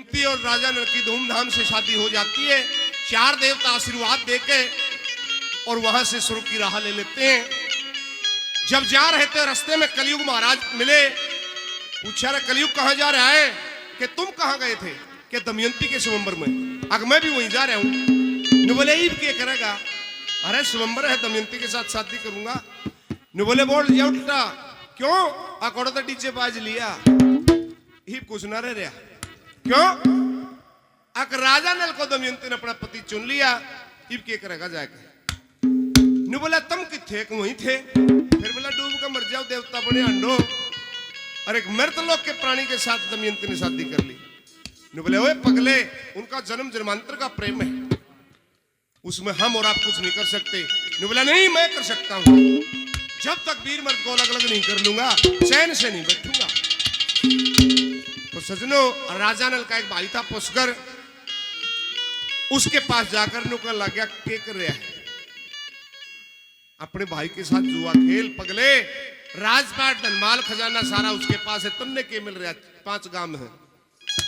दमयंती और राजा नल की धूमधाम से शादी हो जाती है। 4 देवता आशीर्वाद देके और वहां से स्वर्ग की राह ले लेते हैं। जब जा रहे थे रास्ते में कलयुग महाराज मिले। पूछा रे कलयुग कहां जा रहा है? कि तुम कहां गए थे? कि दमयंती के स्वयंवर में। अगर मैं भी वहीं जा रहा हूं। न बोले ईब क्या करेगा? अरे स्वयंवर है, दमयंती के साथ शादी करूंगा। न बोले बोल जा उल्टा क्यों? अकोड़ा तो डीजे बाज लिया। ईब कुछ ना रह क्यों? अगर राजा नल को दमयंती ने अपना पति चुन लिया, ईब क्या करेगा जाके? न बोला तुम किथे? वहीं थे। फिर बोला डूब कर मर जाओ, देवता बने अंडो। और एक मृतलोक के प्राणी के साथ दमयंती ने शादी कर ली। न बोले ओए पगले, उनका जन्म जन्मांतर का प्रेम है, उसमें हम और आप कुछ नहीं कर सकते। न बोला नहीं मैं कर सकता हूं। जब तक वीर मर्द को अलग अलग नहीं कर लूंगा चैन से नहीं बैठूंगा। तो सजनों, राजा नल का एक भाई था पुष्कर। उसके पास जाकर नुकल लग गया क्या कर रहा है? अपने भाई के साथ जुआ खेल। पगले, राजपाट धनमाल खजाना सारा उसके पास है, तुमने क्या मिल रहा है? 5 गांव है,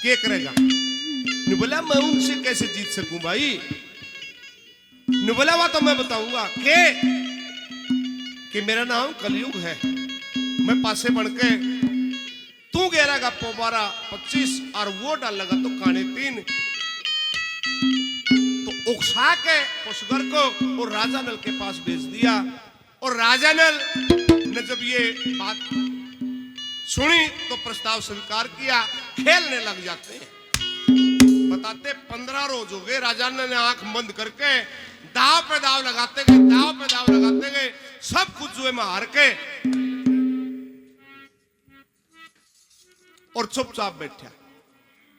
क्या करेगा? न बोला मैं उनसे कैसे जीत सकूं भाई? न बोला वो तो मैं बताऊंगा कि मेरा नाम कलयुग है। मैं पासे बढ़ के तू गेरा का पोबारा 25 और वो डाल लगा तो काने 3। तो उकसा के पुष्कर को और राजा नल के पास भेज दिया। और राजा नल ने जब ये बात सुनी तो प्रस्ताव स्वीकार किया। खेलने लग जाते हैं। बताते 15 रोज हो गए। राजा नल ने आंख बंद करके दाव पे दाव लगाते गए, दाव पे दाव लगाते गए, सब कुछ जुए में हार के और चुपचाप बैठा।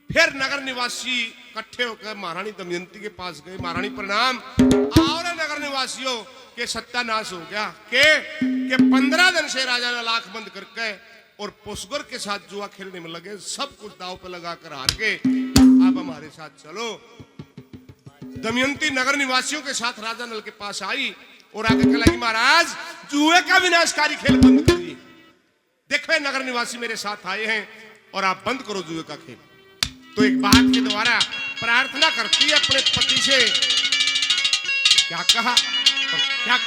फिर नगर निवासी इकट्ठे होकर महारानी दमयंती के पास गए। महारानी प्रणाम। और नगर निवासियों के सत्यानाश हो गया कि 15 दिन से राजा ने आंख बंद करके और पुष्कर के साथ जुआ खेलने में लगे। सब कुछ दाव पे लगाकर हार गए। अब हमारे साथ चलो। दमयंती नगर निवासियों के साथ राजा नल के पास आई और आगे कहला महाराज जुए का विनाशकारी खेल बंद करिए। देखो नगर निवासी मेरे साथ आए हैं और आप बंद करो जुए का खेल। तो एक बात के द्वारा प्रार्थना करती है अपने पति से। क्या कहा और क्या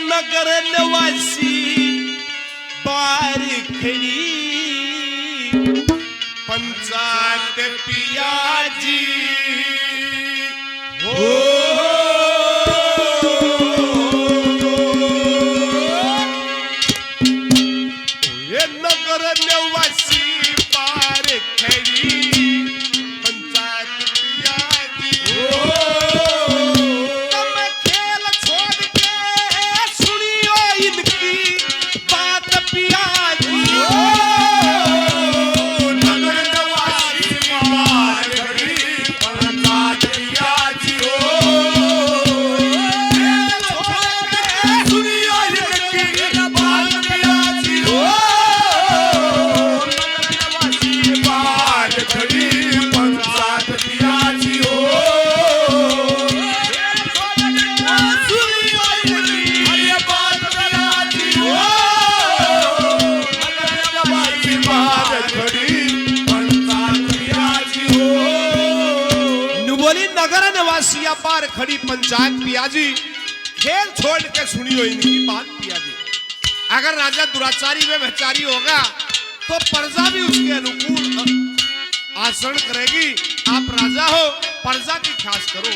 नगर निवासी बार खड़ी पंचायत पिया जी हो। ये नगर निवासी बार खड़ी पंचायत पिया जी हो। पार खड़ी पंचायत पियाजी। खेल छोड़ के सुनियो इनकी बात पियाजी। अगर राजा दुराचारी व व्यभिचारी होगा तो प्रजा भी उसके अनुकूल आचरण करेगी। आप राजा हो, प्रजा की ख्यास करो।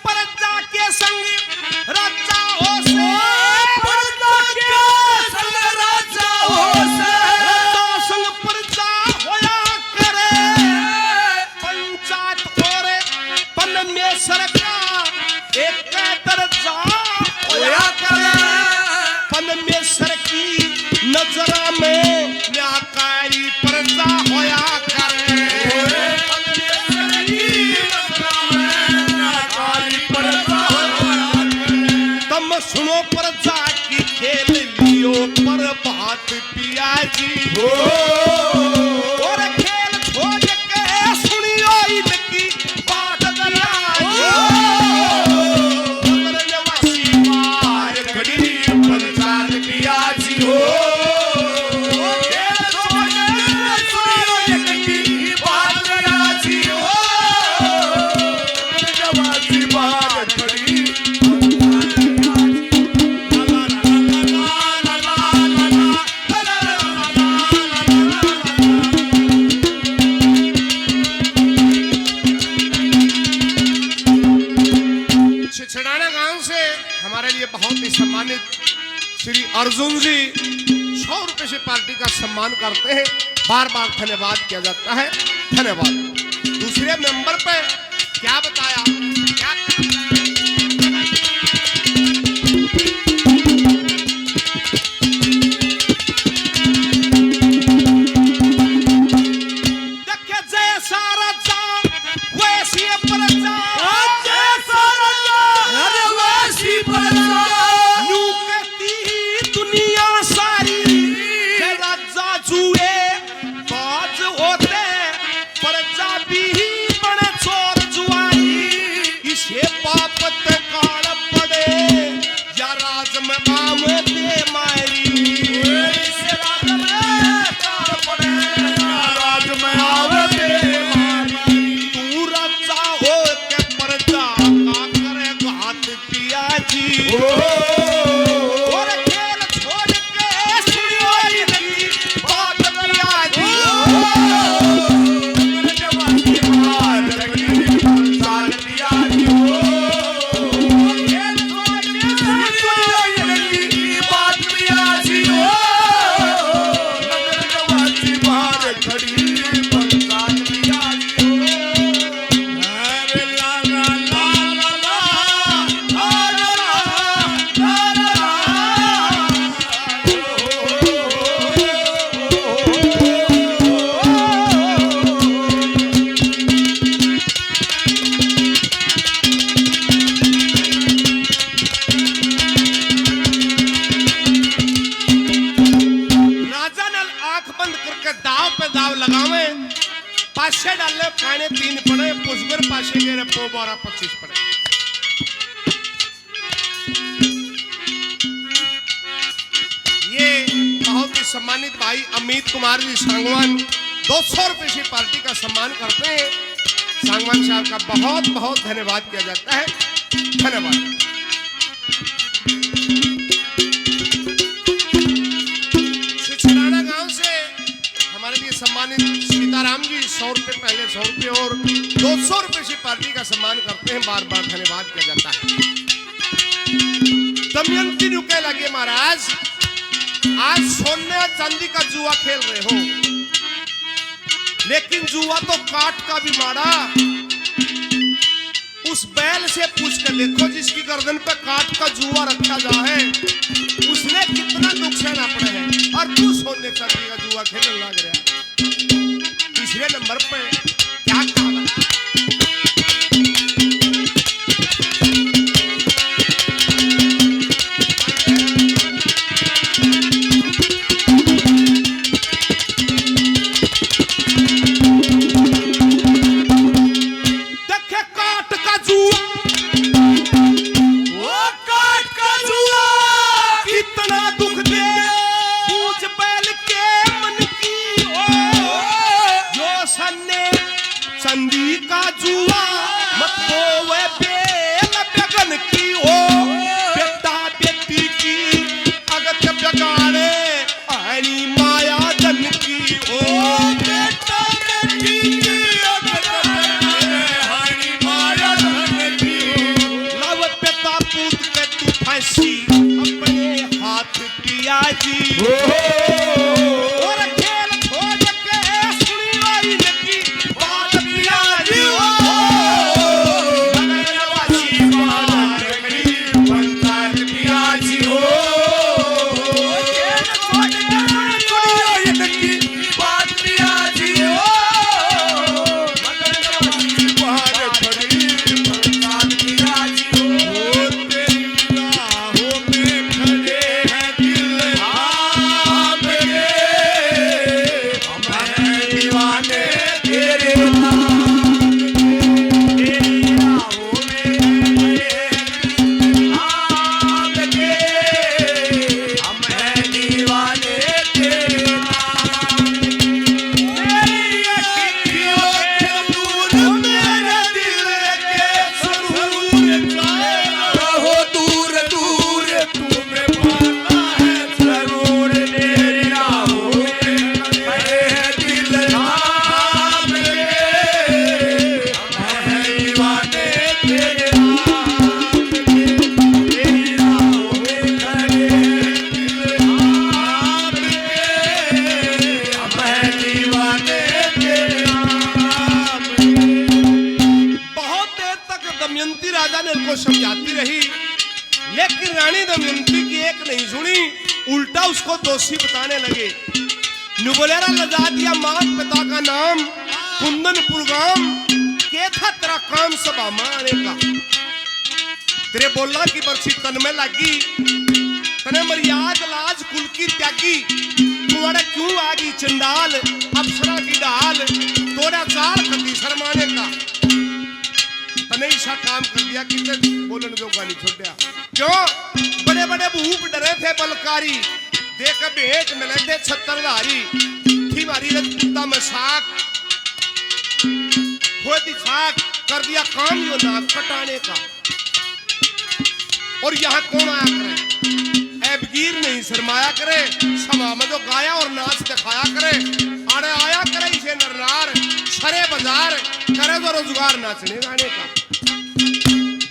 प्रजा के संग सुनो पर जाकी खेल लियो पर बात पिया जी हो और खेल छोड़ के सुनियो इनकी बात पिया जी मार खड़ी पंचायत पिया जी हो खेल छोड़ के सुनियो इनकी बात पिया जी हो नवासी मार खड़ी छिछड़ाना गांव से हमारे लिए बहुत ही सम्मानित श्री अर्जुन जी 100 रुपए से पार्टी का सम्मान करते हैं। बार बार धन्यवाद किया जाता है। धन्यवाद। दूसरे नंबर पे क्या बताया क्या देखे जैसा राजा वैसी प्रजा दुनिया सारी राजा जुए बाज होते प्रजा भी बड़े चोर जुआई इसे पापत काल पड़े या राज में आम दे मारी इसे राज में काल पड़े या राज में आम दे मारी तू राजा हो के प्रजा का करे घात पिया जी पाशे डाले खाने 3 पड़े पुष्कर पाशे के रपो 12-25 पड़े। ये बहुत ही सम्मानित भाई अमित कुमार जी सांगवान 200 रुपए से पार्टी का सम्मान करते हैं। सांगवान साहब का बहुत बहुत धन्यवाद किया जाता है। धन्यवाद। छिछड़ाना गांव से हमारे लिए सम्मानित सीताराम जी 100 रुपए पहले 100 रुपए और 200 रुपए से पार्टी का सम्मान करते हैं। बार बार धन्यवाद किया जाता है। दमयंती रुके लगे महाराज आज सोने और चांदी का जुआ खेल रहे हो लेकिन जुआ तो काट का भी मारा। उस बैल से पूछ के देखो जिसकी गर्दन पे काट का जुआ रखा जा है उसने कितना दुख सहना पड़े है और तू सोने चांदी का जुआ खेलने लग रहा। तीसरे नंबर पे क्या कहा बता? देखे काट का जुआ वो काट का जुआ कितना दुख दे पूछ बैल के मन की जो सन्ने संदी का जुआ मत बोवे बेल बेगन की बेटा बेटी की अगत बगाड़े आनी माया जन की बेटा बेटी की अगत बगाड़े आनी माया जन की लव पिता पूत के तू फंसी अपने हाथ पिया जी और खेल छोड़ के सुनी वाली की बात पिया जी नगरवासी मार खड़ी पंचायत पिया जी खेल छोड़ के सुनी वाली की बात पिया जी नगरवासी मार खड़ी पंचायत पिया जी तेरी राहों लेकिन रानी दमयंती की एक नहीं सुनी, उल्टा उसको दोषी बताने लगे। नुबलेरा लजा दिया मात पिता का नाम, कुंदनपुर गांव के था तेरा काम सभा माने का। तेरे बोला की बरसी तन में लगी, तने मर्याद लाज कुल की त्यागी, तुम्हारे क्यों आगी चंडाल अप्सरा की डाल, तोड़ा चाल खती शर्माने का। तने ऐसा काम कर दिया कि बोलन जो गाली छोड़ा। क्यों? बड़े बड़े भूप डरे थे बलकारी, देख भेंट मिले थे छत्तरधारी, थी मारी रजपूता में साख, खोदी साख कर दिया काम यो नाक कटाने का। और यहाँ कौन आया करे? ऐबगीर नहीं शर्माया करे, सभा में जो गाया और नाच दिखाया करे। अरे आया करे इसे नरनार, सरे बाजार करे तो रोजगार नाचने गाने का।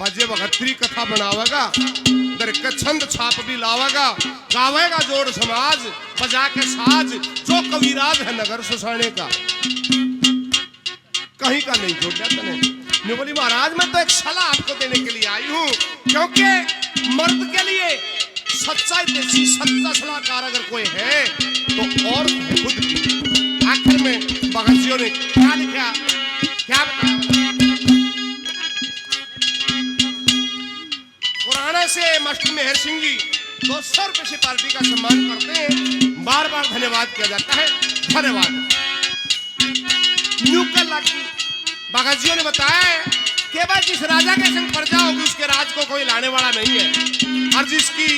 बजे बहत्तरी कथा बनावेगा, दर के छंद छाप भी लावेगा, गावेगा जोड़ समाज बजा के साज, जो कविराज है नगर सुसाने का। कहीं का नहीं छोड़ दिया तने। मैं बोली महाराज मैं तो एक सलाह आपको देने के लिए आई हूँ, क्योंकि मर्द के लिए सच्चाई देसी सच्चा सलाहकार अगर कोई है तो और है खुद की। आखिर में भगत जी ने क्या लिखा, क्या बताया? पुराने से मास्टर मेहर सिंह जी 200 रुपए से पार्टी का सम्मान करते हैं, बार बार धन्यवाद किया जाता है। धन्यवाद। भगत जी ने बताया कि भाई जिस राजा के संग प्रजा होगी उसके राज को कोई लाने वाला नहीं है, और जिसकी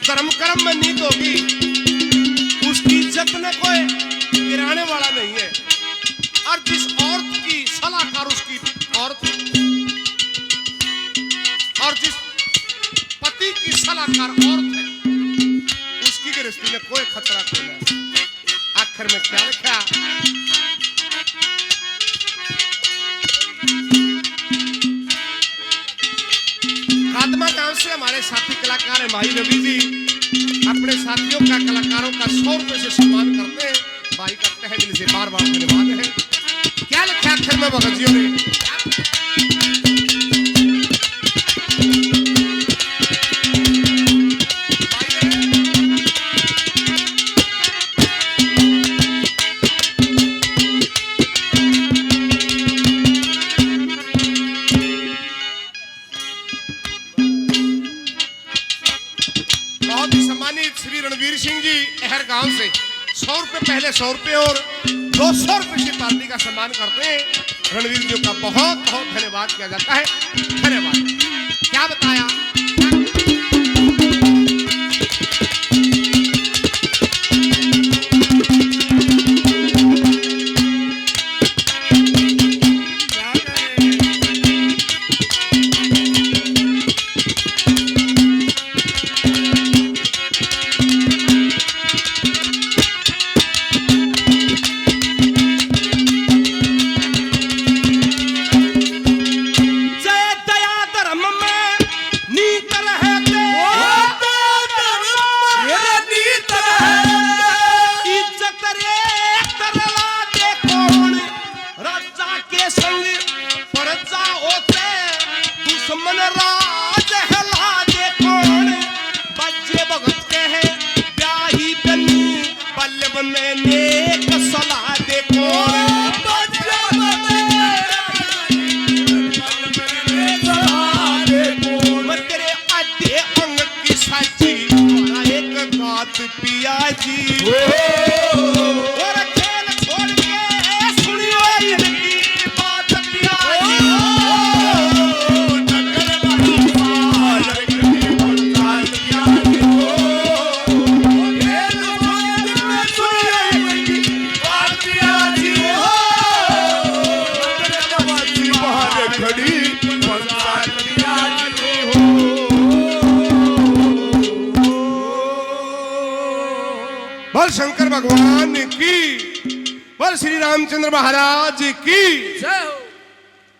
धर्म कर्म में नीत होगी उसकी इज्जत में कोई गिराने वाला नहीं है, और जिस औरत की सलाहकार उसकी औरत, और जिस पति की सलाहकार औरत है उसकी गृहस्थी में कोई खतरा नहीं है। आखिर में क्या लिखा? खादमा गांव से हमारे साथी कलाकार है भाई रवि जी, अपने साथियों का कलाकारों का 100 रुपए से सम्मान करते हैं। भाई का तहे दिल से बार बार धन्यवाद है। क्या लिखा आखिर में भगत जी ने? श्री रणवीर सिंह जी अहर गांव से 100 रुपए, पहले 100 रुपए और 200 रुपए से पार्टी का सम्मान करते हैं। रणवीर जी का बहुत बहुत धन्यवाद किया जाता है। धन्यवाद। क्या बताया? पिया जी और खेल छोड़ के सुनियो इनकी बात पिया जी। बोल शंकर भगवान की, बोल श्री रामचंद्र महाराज की।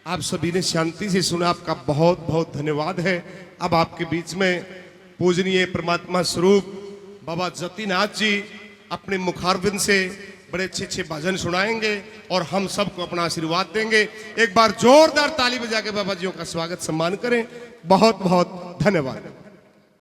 आप सभी ने शांति से सुना, आपका बहुत बहुत धन्यवाद है। अब आपके बीच में पूजनीय परमात्मा स्वरूप बाबा जतिनाथ जी अपने मुखारबिंद से बड़े अच्छे अच्छे भजन सुनाएंगे और हम सबको अपना आशीर्वाद देंगे। एक बार जोरदार ताली बजा के बाबा जियों का स्वागत सम्मान करें। बहुत बहुत धन्यवाद।